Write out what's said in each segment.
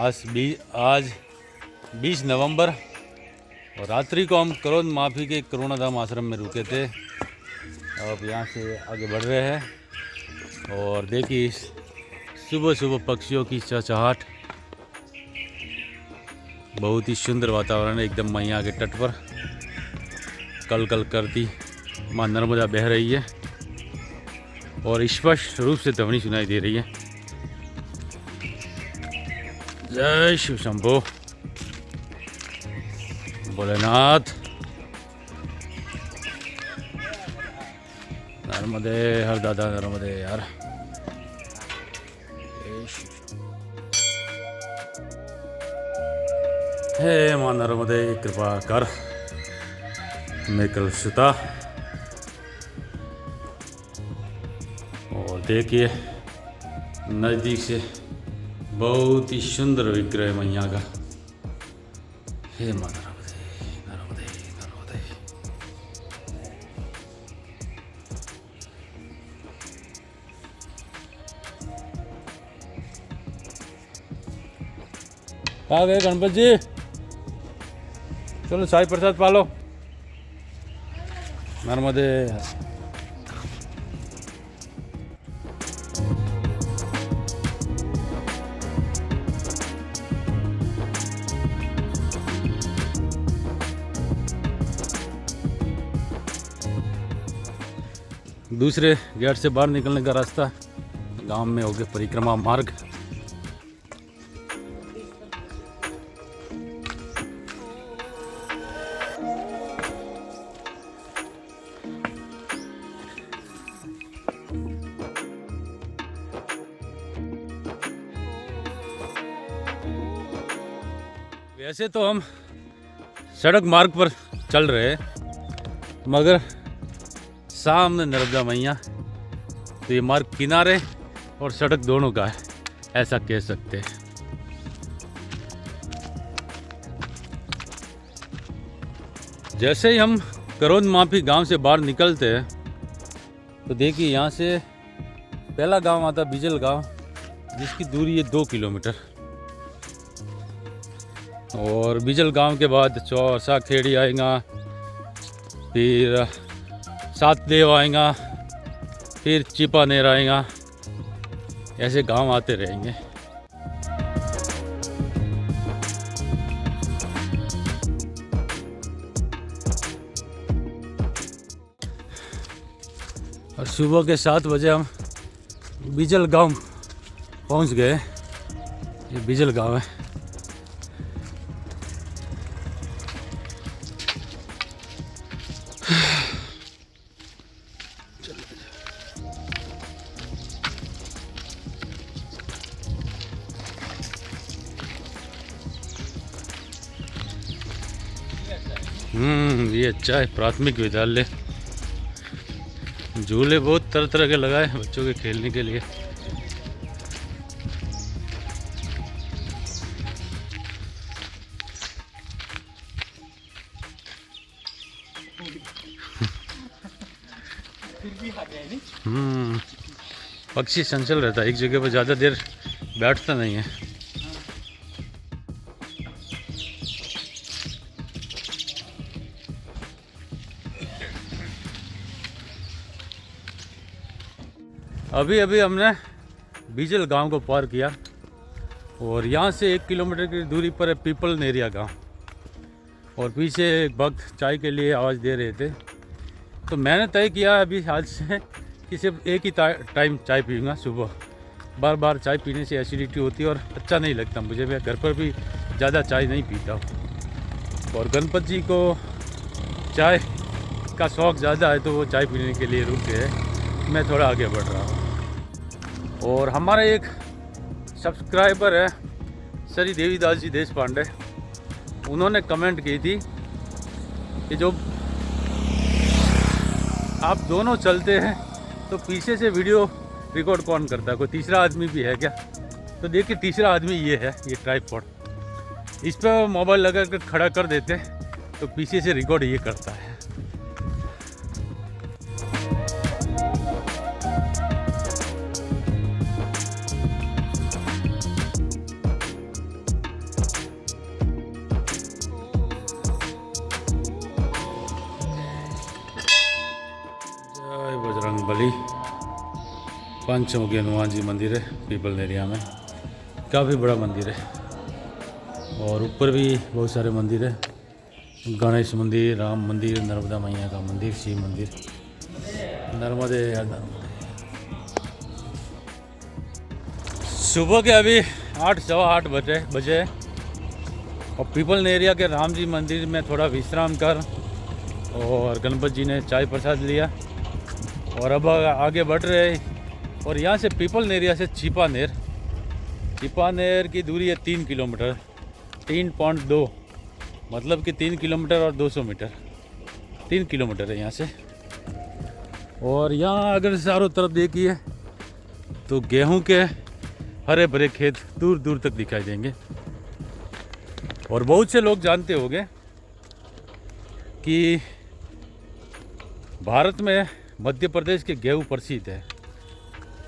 आज 20 नवंबर और रात्रि को हम करोंद माफी के करुणा धाम आश्रम में रुके थे। अब यहाँ से आगे बढ़ रहे हैं और देखिए सुबह सुबह पक्षियों की चहचहाट, बहुत ही सुंदर वातावरण है। एकदम मैया के तट पर कल कल करती माँ नर्मदा बह रही है और स्पष्ट रूप से ध्वनि सुनाई दे रही है। जय शिव शंभो भोलेनाथ। नर्मदे हर दादा नर्मदे यार। हे माँ नर्मदे कृपा कर मैं कल सुता। और देखिए नज़दीक से बहुत ही सुंदर विग्रह मैया का। हे माँ नर्मदे नर्मदे नर्मदे। आ गए गणपत जी, चलो साई प्रसाद पालो। नर्मदे। दूसरे गेट से बाहर निकलने का रास्ता गांव में हो गया परिक्रमा मार्ग। वैसे तो हम सड़क मार्ग पर चल रहे हैं, मगर सामने नर्मदा मैया, तो ये मार्ग किनारे और सड़क दोनों का है, ऐसा कह सकते हैं। जैसे ही हम करोंद माफी गांव से बाहर निकलते हैं तो देखिए यहाँ से पहला गांव आता बिजल गांव, जिसकी दूरी है 2 किलोमीटर। और बिजल गांव के बाद चौसा खेड़ी आएगा, फिर सातदेव आएगा, फिर चिपानेर आएगा। ऐसे गांव आते रहेंगे। और सुबह के 7 बजे हम बिजल गांव पहुंच गए। ये बिजल गांव है। ये अच्छा है प्राथमिक विद्यालय। झूले बहुत तरह तरह के लगाए बच्चों के खेलने के लिए। पक्षी चंचल रहता है, एक जगह पर ज़्यादा देर बैठता नहीं है। अभी अभी हमने बिजल गांव को पार किया और यहाँ से 1 किलोमीटर की दूरी पर है पीपल नेरिया गांव। और पीछे एक भक्त चाय के लिए आवाज़ दे रहे थे, तो मैंने तय किया अभी आज से कि सिर्फ एक ही टाइम चाय पीऊँगा सुबह। बार बार चाय पीने से एसिडिटी होती है और अच्छा नहीं लगता मुझे। मैं घर पर भी ज़्यादा चाय नहीं पीता हूँ। और गणपत जी को चाय का शौक़ ज़्यादा है, तो वो चाय पीने के लिए रुक गए। मैं थोड़ा आगे बढ़ रहा हूँ। और हमारा एक सब्सक्राइबर है श्री देवीदास जी देश पांडे, उन्होंने कमेंट की थी कि जो आप दोनों चलते हैं तो पीछे से वीडियो रिकॉर्ड कौन करता है, कोई तीसरा आदमी भी है क्या? तो देखिए तीसरा आदमी ये है, ये ट्राइपॉड। इस पर मोबाइल लगा कर खड़ा कर देते तो पीछे से रिकॉर्ड ये करता है। बली पंचमुखी हनुमान जी मंदिर है पीपल एरिया में, काफ़ी बड़ा मंदिर है। और ऊपर भी बहुत सारे मंदिर है, गणेश मंदिर, राम मंदिर, नर्मदा मैया का मंदिर, शिव मंदिर, नर्मदे नर्मदे। सुबह के अभी 8 सवा 8 बजे और पीपल एरिया के राम जी मंदिर में थोड़ा विश्राम कर और गणपति जी ने चाय प्रसाद लिया और अब आगे बढ़ रहे। और यहाँ से पीपल एरिया से चीपानेर की दूरी है 3 किलोमीटर, 3.2 मतलब कि 3 किलोमीटर और 200 मीटर, 3 किलोमीटर है यहाँ से। और यहाँ अगर चारों तरफ देखिए तो गेहूं के हरे भरे खेत दूर दूर तक दिखाई देंगे। और बहुत से लोग जानते होंगे कि भारत में मध्य प्रदेश के गेहूं प्रसिद्ध है।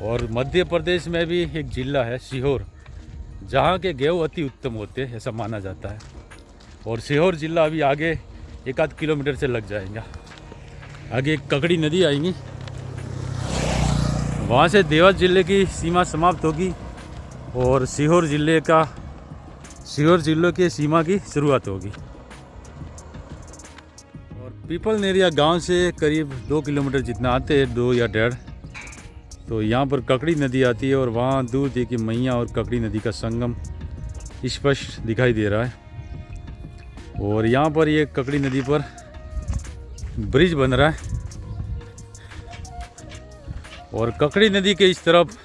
और मध्य प्रदेश में भी एक जिला है सीहोर, जहाँ के गेहूं अति उत्तम होते हैं ऐसा माना जाता है। और सीहोर जिला अभी आगे 1-8 किलोमीटर से लग जाएगा। आगे एक ककड़ी नदी आएगी, वहाँ से देवास जिले की सीमा समाप्त होगी और सीहोर जिले की सीमा की शुरुआत होगी। और पीपल एरिया गांव से करीब 2 किलोमीटर जितना आते हैं, 2 या 1.5, तो यहाँ पर ककड़ी नदी आती है और वहाँ दूर देखिए मैया और ककड़ी नदी का संगम स्पष्ट दिखाई दे रहा है। और यहाँ पर ये ककड़ी नदी पर ब्रिज बन रहा है और ककड़ी नदी के इस तरफ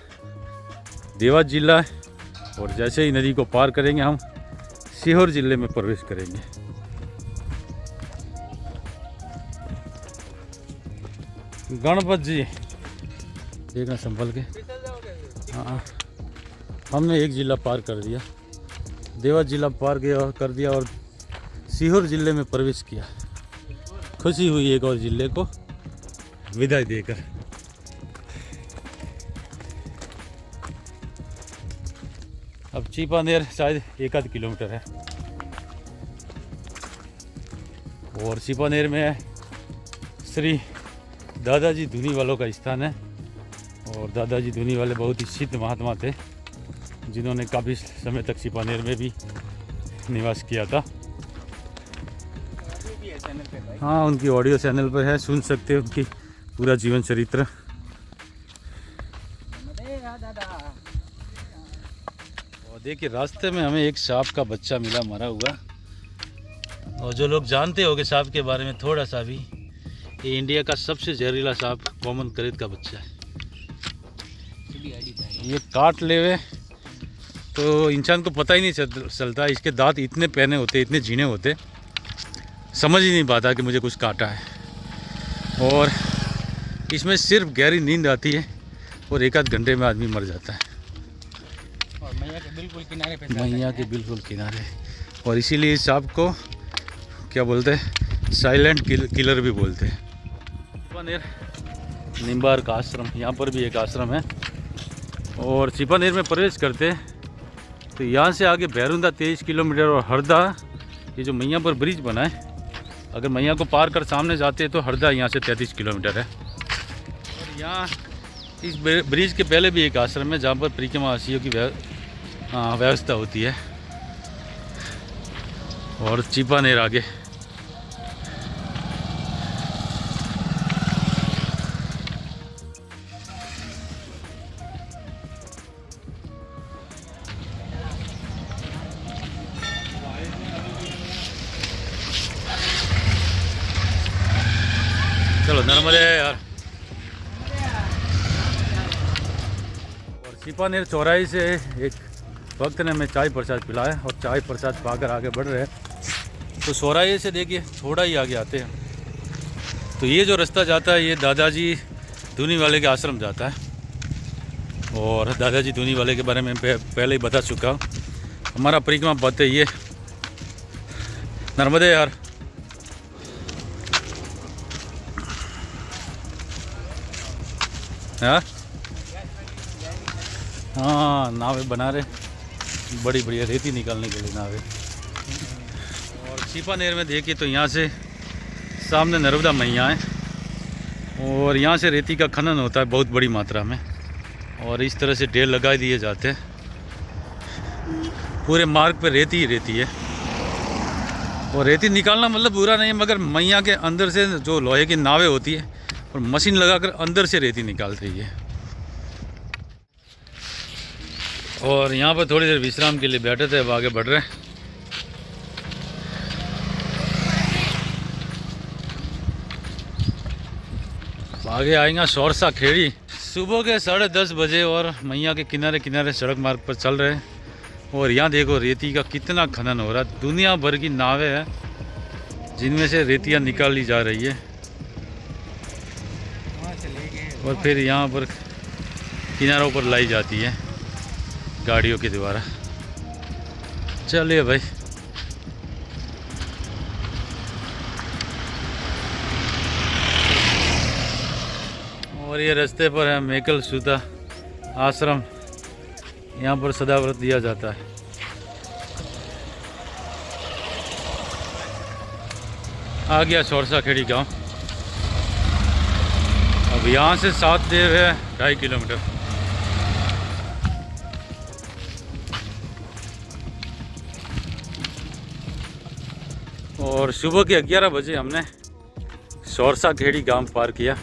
देवास जिला है। और जैसे ही नदी को पार करेंगे हम सीहोर जिले में प्रवेश करेंगे। गणपति जी देखना संभल के। हाँ, हमने एक जिला पार कर दिया, देवास जिला पार कर दिया और सीहोर जिले में प्रवेश किया। खुशी हुई एक और जिले को विदाई देकर। अब चीपानेर शायद 1-8 किलोमीटर है और चीपानेर में श्री दादाजी धूनीवालों का स्थान है। और दादाजी धूनीवाले बहुत ही सिद्ध महात्मा थे जिन्होंने काफ़ी समय तक चीपानेर में भी निवास किया था। हाँ, उनकी ऑडियो चैनल पर है, सुन सकते हो उनकी पूरा जीवन चरित्र। और देखिए रास्ते में हमें एक सांप का बच्चा मिला मरा हुआ। और जो लोग जानते होंगे सांप के बारे में थोड़ा सा भी, ये इंडिया का सबसे जहरीला सांप कॉमन करेट का बच्चा है। ये काट लेवे तो इंसान को पता ही नहीं चलता, इसके दांत इतने पैने होते, इतने जीने होते, समझ ही नहीं पाता कि मुझे कुछ काटा है। और इसमें सिर्फ गहरी नींद आती है और 1-8 घंटे में आदमी मर जाता है। और मैया के बिल्कुल किनारे पे, मैया के बिल्कुल किनारे। और इसीलिए इस सांप को क्या बोलते हैं, साइलेंट किलर भी बोलते हैं। चीपानेर निम्बार का आश्रम, यहाँ पर भी एक आश्रम है। और चीपानेर में प्रवेश करते तो यहाँ से आगे भैरुंदा 23 किलोमीटर और हरदा, ये जो मैया पर ब्रिज बना है, अगर मैया को पार कर सामने जाते हैं तो हरदा यहाँ से 33 किलोमीटर है। और यहाँ इस ब्रिज के पहले भी एक आश्रम है जहाँ पर परिक्रमावासियों की व्यवस्था होती है। और चीपानेर आगे चलो नर्मदे यार। और चीपानेर चौराहे से एक भक्त ने हमें चाय प्रसाद पिलाया और चाय प्रसाद पाकर आगे बढ़ रहे हैं। तो चौराहे से देखिए थोड़ा ही आगे आते हैं तो ये जो रास्ता जाता है ये दादाजी धूनीवाले के आश्रम जाता है। और दादाजी धूनीवाले के बारे में पहले ही बता चुका हूँ। हमारा परिक्रमा पथ है ये नर्मदे यार। हाँ, नावें बना रहे, बड़ी बढ़िया रेती निकालने के लिए नावें। और चीपानेर में देखिए तो यहाँ से सामने नर्मदा मैया है और यहाँ से रेती का खनन होता है बहुत बड़ी मात्रा में, और इस तरह से ढेर लगा दिए जाते हैं। पूरे मार्ग पे रेती ही रेती है, और रेती निकालना मतलब बुरा नहीं है, मगर मैया के अंदर से जो लोहे की नावें होती है और मशीन लगाकर अंदर से रेती निकाल रही है। और यहाँ पर थोड़ी देर विश्राम के लिए बैठे थे, अब आगे बढ़ रहे हैं। आगे आएगा शोरसा खेड़ी। सुबह के 10:30 बजे और मैया के किनारे किनारे सड़क मार्ग पर चल रहे हैं। और यहाँ देखो रेती का कितना खनन हो रहा है। दुनिया भर की नावें हैं जिनमें से रेतियाँ निकाली जा रही है, और फिर यहाँ पर किनारों पर लाई जाती है गाड़ियों के द्वारा। चलिए भाई, और ये रास्ते पर है मेकल सूता आश्रम। यहाँ पर सदाव्रत दिया जाता है। आ गया शोरसा खेड़ी गाँव। अब यहाँ से 7 देव है 2.5 किलोमीटर। और सुबह के 11 बजे हमने शोरसा खेड़ी गांव पार किया।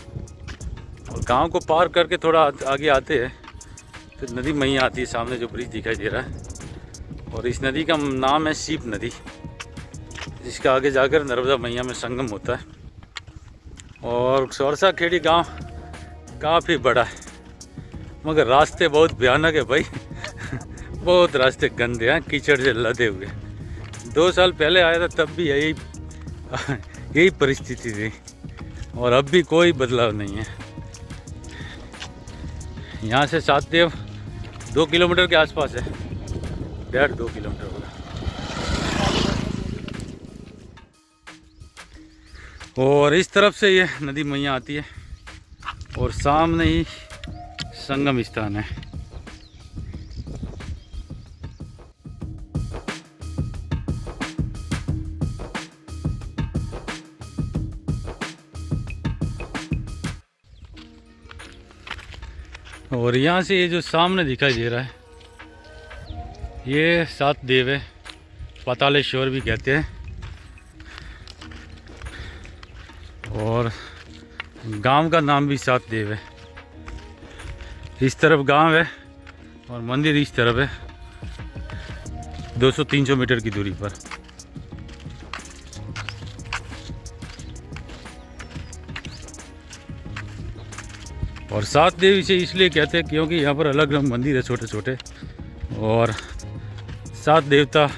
और गांव को पार करके थोड़ा आगे आते हैं तो नदी मैया आती है, सामने जो ब्रिज दिखाई दे रहा है। और इस नदी का नाम है सीप नदी, जिसका आगे जाकर नर्मदा मैया में संगम होता है। और शोरसा खेड़ी गांव काफ़ी बड़ा है, मगर रास्ते बहुत भयानक है भाई। बहुत रास्ते गंदे हैं, कीचड़ से लदे हुए। 2 साल पहले आया था तब भी यही परिस्थिति थी, और अब भी कोई बदलाव नहीं है। यहाँ से 7 देव 2 किलोमीटर के आसपास है, 1.5-2 किलोमीटर होगा। और इस तरफ से ये नदी मैया आती है, और सामने ही संगम स्थान है। और यहाँ से ये जो सामने दिखाई दे रहा है, ये 7 देव है, पातालेश्वर भी कहते हैं। और गांव का नाम भी 7 देव है। इस तरफ गांव है और मंदिर इस तरफ है, 200-300 मीटर की दूरी पर। और 7 देव इसे इसलिए कहते हैं क्योंकि यहाँ पर अलग अलग मंदिर है छोटे छोटे, और 7 देवता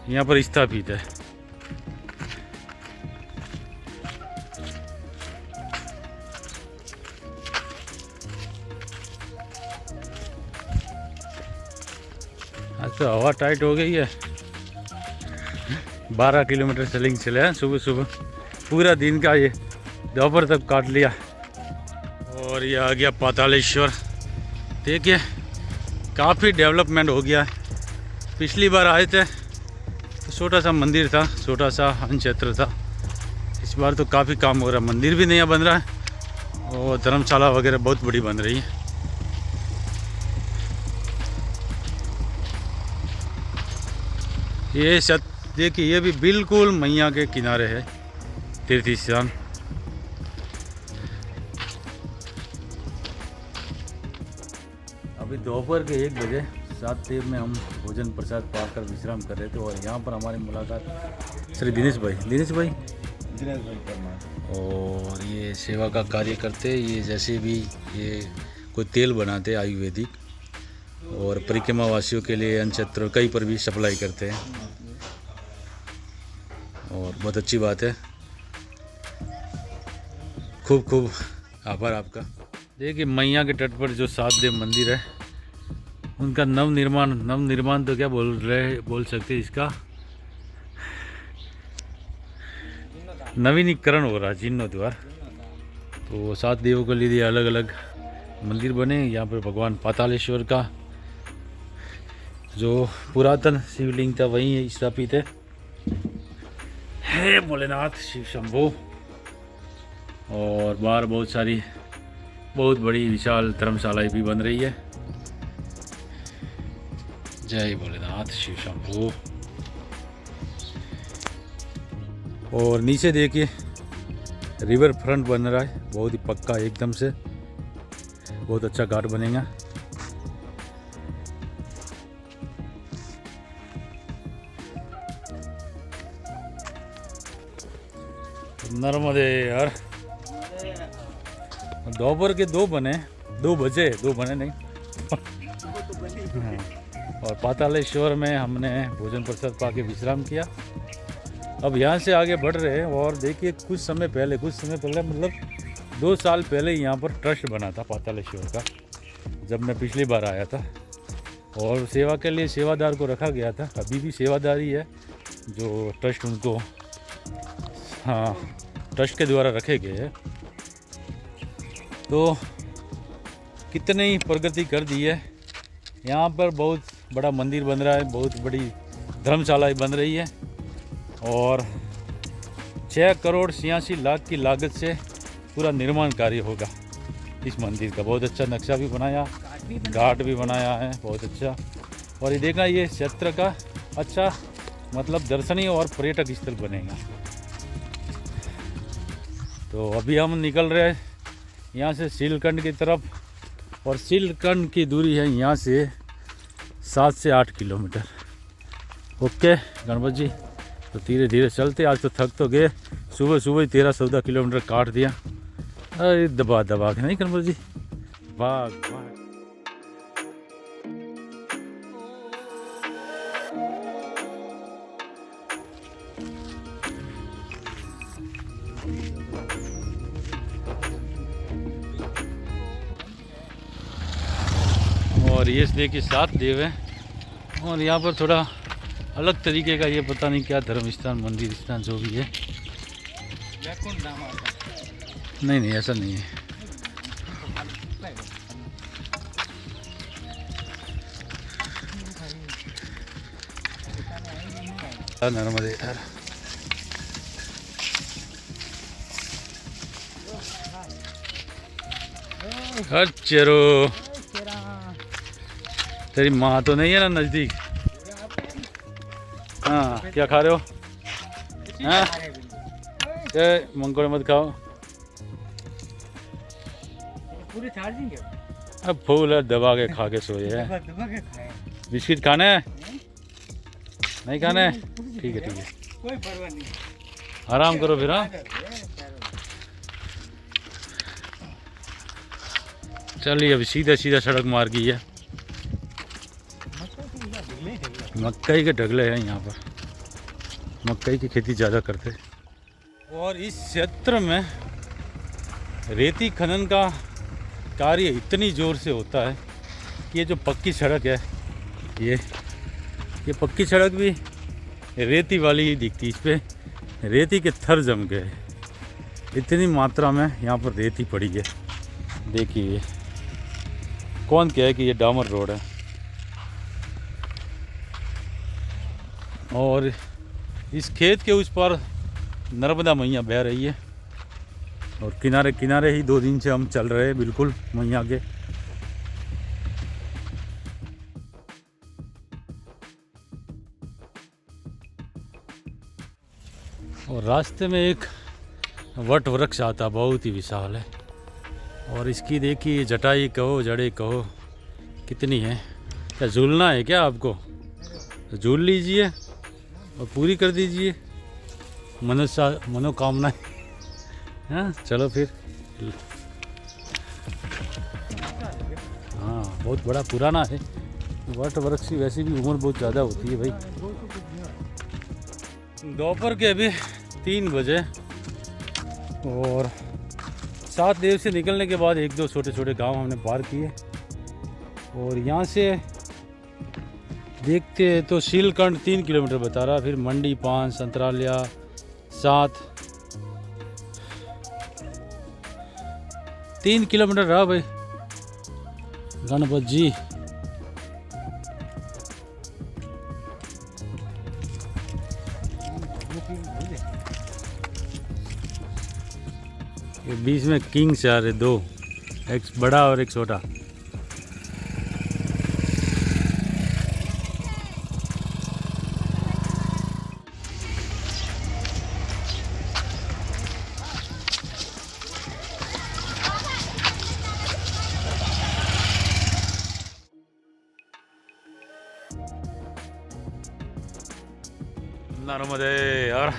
यहाँ पर स्थापित है। आज तो हवा टाइट हो गई है। 12 किलोमीटर चले हैं सुबह सुबह। पूरा दिन का ये दोपहर तक काट लिया। और ये आ गया पातालेश्वर। देखिए काफ़ी डेवलपमेंट हो गया है। पिछली बार आए थे तो छोटा सा मंदिर था, छोटा सा अनक्षेत्र था। इस बार तो काफ़ी काम हो रहा है, मंदिर भी नया बन रहा है और धर्मशाला वगैरह बहुत बड़ी बन रही है। ये देखिए, ये भी बिल्कुल मैया के किनारे है तीर्थ स्थान। अभी दोपहर के 1 बजे 7 देव में हम भोजन प्रसाद पाकर विश्राम कर रहे थे, और यहाँ पर हमारी मुलाकात श्री दिनेश भाई परमार। और ये सेवा का कार्य करते, ये जैसे भी ये कोई तेल बनाते आयुर्वेदिक, और परिक्रमा वासियों के लिए अनक्षेत्र कहीं पर भी सप्लाई करते हैं, और बहुत अच्छी बात है। खूब खूब आभार आपका। देखिए मैया के तट पर जो 7 देव मंदिर है, उनका नवनिर्माण तो क्या बोल सकते हैं, इसका नवीनीकरण हो रहा है, जीर्णोद्धार। तो 7 देवों के लिए अलग अलग मंदिर बने। यहाँ पर भगवान पातालेश्वर का जो पुरातन शिवलिंग था वहीं स्थापित है। हे भोलेनाथ शिव शंभो। और बाहर बहुत बड़ी विशाल धर्मशाला भी बन रही है। जय भोलेनाथ शिव शंभू। और नीचे देखिए रिवर फ्रंट बन रहा है, बहुत ही पक्का एकदम से, बहुत अच्छा घाट बनेगा। नर्मदे यार, दोपहर के 2 बजे नहीं। और पातालेश्वर में हमने भोजन प्रसाद पा के विश्राम किया। अब यहाँ से आगे बढ़ रहे हैं। और देखिए कुछ समय पहले मतलब 2 साल पहले यहाँ पर ट्रस्ट बना था पातालेश्वर का, जब मैं पिछली बार आया था। और सेवा के लिए सेवादार को रखा गया था, अभी भी सेवादारी है जो ट्रस्ट उनको ट्रस्ट के द्वारा रखे गए हैं। तो कितनी ही प्रगति कर दी है। यहाँ पर बहुत बड़ा मंदिर बन रहा है, बहुत बड़ी धर्मशाला बन रही है। और 6 करोड़ 86 लाख की लागत से पूरा निर्माण कार्य होगा इस मंदिर का। बहुत अच्छा नक्शा भी बनाया, घाट भी बनाया है, बहुत अच्छा। और ये देखा, ये क्षेत्र का अच्छा मतलब दर्शनीय और पर्यटक स्थल बनेगा। तो अभी हम निकल रहे हैं यहाँ से सीलकंड की तरफ। और सीलकंड की दूरी है यहाँ से 7 से 8 किलोमीटर। ओके गणपत जी, तो धीरे धीरे चलते। आज तो थक तो गए, सुबह ही 13-14 किलोमीटर काट दिया। अरे दबा के नहीं गणपत जी, भाग। और ये देखिए 7 देव हैं। और यहाँ पर थोड़ा अलग तरीके का, ये पता नहीं क्या धर्म स्थान, मंदिर स्थान जो भी है। नहीं ऐसा नहीं है। नर्मदे यार, चलो तेरी माँ तो नहीं है ना नज़दीक? हाँ, क्या खा रहे हो? हाँ, मंगोड़े मत खाओ। पूरे चार्जिंग है। अब फूल है, दबा के खा के सोए है। बिस्किट खाने हैं? नहीं खाने? ठीक है कोई परवाह नहीं, आराम करो फिर। हाँ चलिए, अभी सीधा सड़क मार गई है। मकई के ढगले हैं यहाँ पर, मकई की खेती ज़्यादा करते। और इस क्षेत्र में रेती खनन का कार्य इतनी ज़ोर से होता है कि ये जो पक्की सड़क है, ये पक्की सड़क भी रेती वाली ही दिखती। इस पर रेती के थर जम गए, इतनी मात्रा में यहाँ पर रेती पड़ी है। देखिए कौन कहे कि ये डामर रोड है। और इस खेत के उस पर नर्मदा मैया बह रही है। और किनारे ही 2 दिन से हम चल रहे हैं बिल्कुल मैया के। और रास्ते में एक वट वृक्ष आता, बहुत ही विशाल है। और इसकी देखिए जटाई कहो जड़ें कहो कितनी है। क्या झूलना है क्या आपको? तो झूल लीजिए और पूरी कर दीजिए मनोकामनाएं। हाँ चलो फिर। हाँ बहुत बड़ा पुराना है वट वृक्ष की, वैसे भी उम्र बहुत ज़्यादा होती है भाई। दोपहर के अभी 3 बजे। और 7 देव से निकलने के बाद 1-2 छोटे गांव हमने पार किए। और यहाँ से देखते तो सीलकंड 3 किलोमीटर बता रहा, फिर मंडी 5, संतरालिया 7, 3 किलोमीटर रहा भाई गणपत जी। ये बीच में किंग्स यार, ये दो, एक बड़ा और एक छोटा। नर्मदे यार।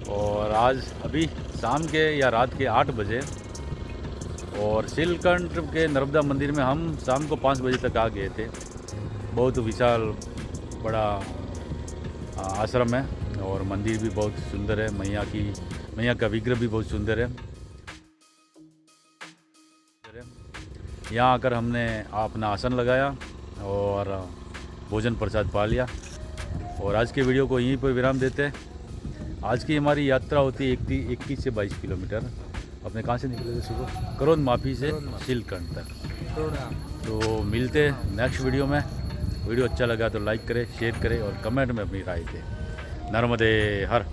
और आज अभी शाम के या रात के 8 बजे, और शीलकंठ के नर्मदा मंदिर में हम शाम को 5 बजे तक आ गए थे। बहुत विशाल बड़ा आश्रम है और मंदिर भी बहुत सुंदर है। मैया का विग्रह भी बहुत सुंदर है। यहाँ आकर हमने अपना आसन लगाया और भोजन प्रसाद पा लिया। और आज के वीडियो को यहीं पर विराम देते हैं। आज की हमारी यात्रा होती है 21 से 22 किलोमीटर। अपने कहाँ से निकले थे सुबह? करोंद माफी से शीलकंठ तक। तो मिलते हैं नेक्स्ट वीडियो में। वीडियो अच्छा लगा तो लाइक करें, शेयर करें और कमेंट में अपनी राय दें। नर्मदे हर।